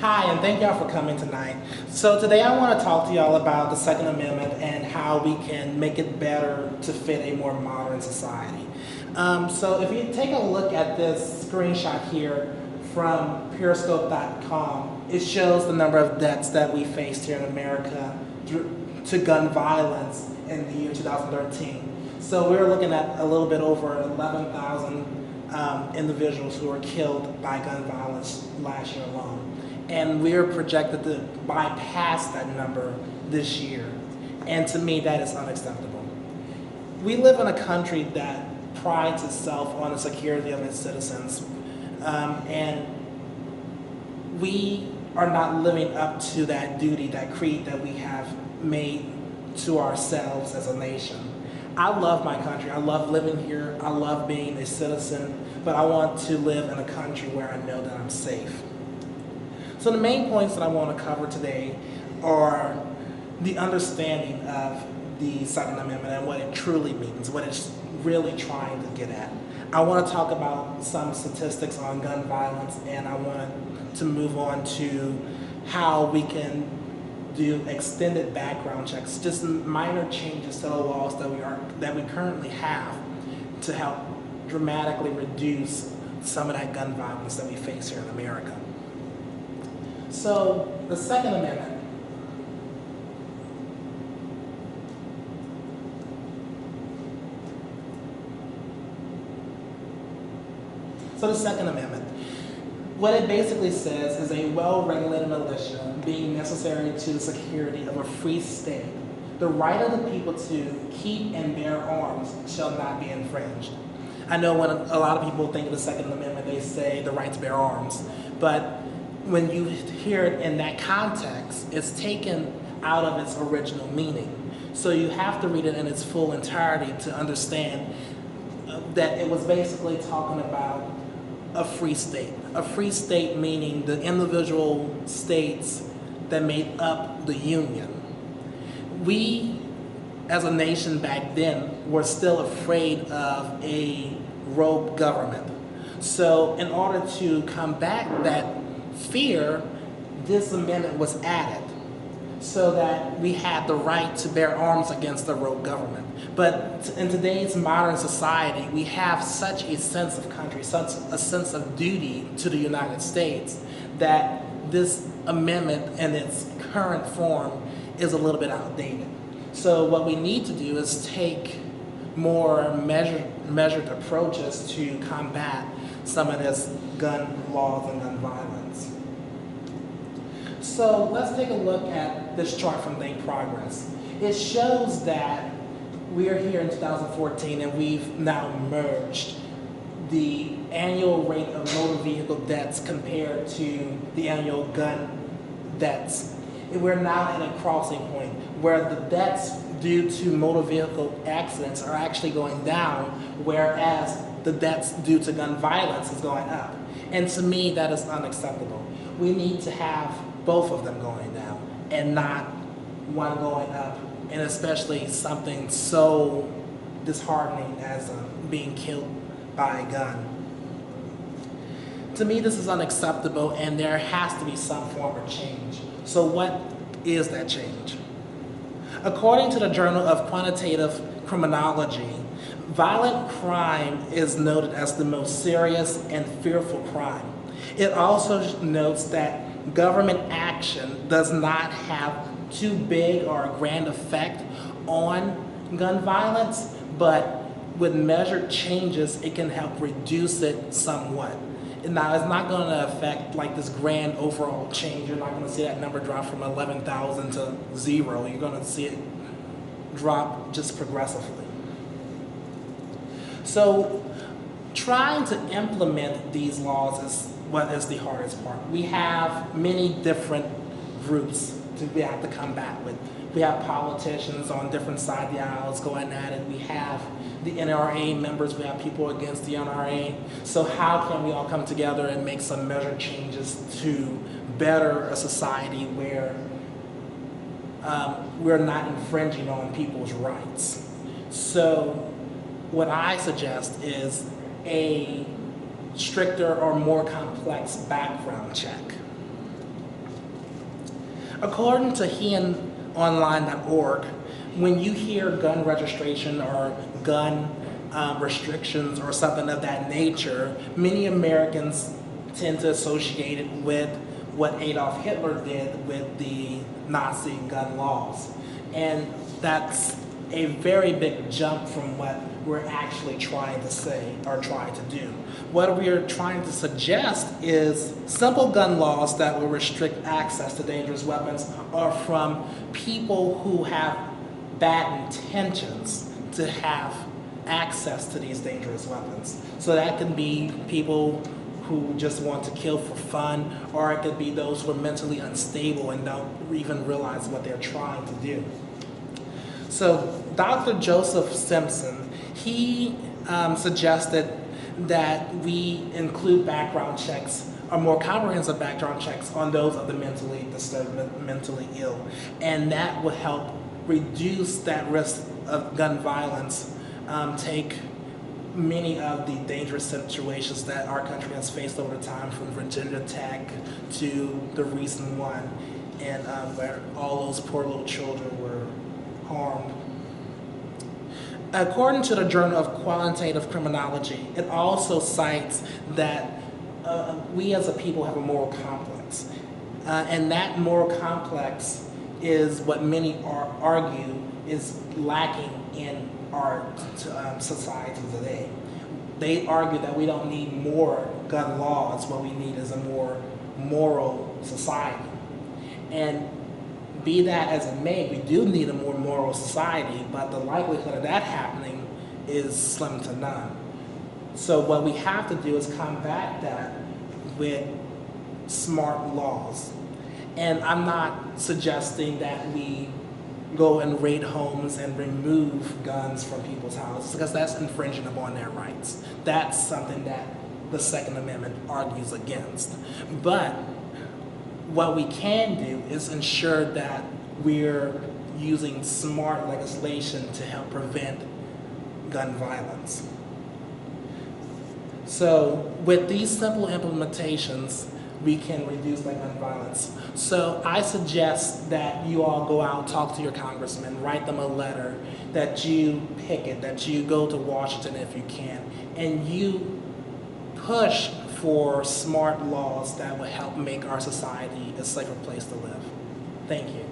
Hi, and thank y'all for coming tonight. So today I want to talk to y'all about the Second Amendment and how we can make it better to fit a more modern society. So if you take a look at this screenshot here from periscope.com, it shows the number of deaths that we faced here in America to gun violence in the year 2013. So we're looking at a little bit over 11,000 individuals who were killed by gun violence last year alone. And we're projected to bypass that number this year. And to me, that is unacceptable. We live in a country that prides itself on the security of its citizens. And we are not living up to that duty, that creed that we have made to ourselves as a nation. I love my country. I love living here. I love being a citizen, but I want to live in a country where I know that I'm safe. So the main points that I want to cover today are the understanding of the Second Amendment and what it truly means, what it's really trying to get at. I want to talk about some statistics on gun violence, and I want to move on to how we can do extended background checks, just minor changes to the laws that we currently have to help dramatically reduce some of that gun violence that we face here in America. So, the Second Amendment. What it basically says is a well-regulated militia being necessary to the security of a free state. The right of the people to keep and bear arms shall not be infringed. I know when a lot of people think of the Second Amendment, they say the right to bear arms, but when you hear it in that context, it's taken out of its original meaning. So you have to read it in its full entirety to understand that it was basically talking about a free state. A free state meaning the individual states that made up the Union. We, as a nation back then, were still afraid of a rogue government. So in order to combat that fear, this amendment was added so that we had the right to bear arms against the rogue government. But in today's modern society, we have such a sense of country, such a sense of duty to the United States, that this amendment in its current form is a little bit outdated. So what we need to do is take more measured approaches to combat some of this gun laws and gun violence. So let's take a look at this chart from Think Progress. It shows that we are here in 2014 and we've now merged the annual rate of motor vehicle deaths compared to the annual gun deaths. We're now at a crossing point where the deaths due to motor vehicle accidents are actually going down, whereas the deaths due to gun violence is going up. And to me, that is unacceptable. We need to have both of them going down and not one going up, and especially something so disheartening as being killed by a gun. To me, this is unacceptable, and there has to be some form of change. So what is that change? According to the Journal of Quantitative Criminology, violent crime is noted as the most serious and fearful crime. It also notes that government action does not have too big or a grand effect on gun violence, but with measured changes, it can help reduce it somewhat. Now, it's not going to affect like this grand overall change. You're not going to see that number drop from 11,000 to 0. You're going to see it drop just progressively. So trying to implement these laws is what is the hardest part. We have many different groups we have to combat with. We have politicians on different sides of the aisles going at it. We have the NRA members, we have people against the NRA. So how can we all come together and make some measured changes to better a society where we're not infringing on people's rights? So what I suggest is a stricter or more complex background check. According to HeOnline.org, when you hear gun registration or gun restrictions or something of that nature, many Americans tend to associate it with what Adolf Hitler did with the Nazi gun laws. And that's a very big jump from what we're actually trying to say or trying to do. What we're trying to suggest is simple gun laws that will restrict access to dangerous weapons are from people who have bad intentions to have access to these dangerous weapons. So that can be people who just want to kill for fun, or it could be those who are mentally unstable and don't even realize what they're trying to do. So Dr. Joseph Simpson, he suggested that we include background checks or more comprehensive background checks on those of the mentally disturbed, mentally ill. And that will help reduce that risk of gun violence, take many of the dangerous situations that our country has faced over time, from Virginia Tech to the recent one, and where all those poor little children were harmed. According to the Journal of Qualitative Criminology, it also cites that we as a people have a moral complex. And that moral complex is what many argue is lacking in our society today. They argue that we don't need more gun laws. What we need is a more moral society. And be that as it may, we do need a more moral society, but the likelihood of that happening is slim to none. So what we have to do is combat that with smart laws. And I'm not suggesting that we go and raid homes and remove guns from people's houses, because that's infringing upon their rights. That's something that the Second Amendment argues against. But what we can do is ensure that we're using smart legislation to help prevent gun violence. So with these simple implementations, we can reduce that gun violence. So I suggest that you all go out, talk to your congressman, write them a letter, that you picket, that you go to Washington if you can, and you push for smart laws that will help make our society a safer place to live. Thank you.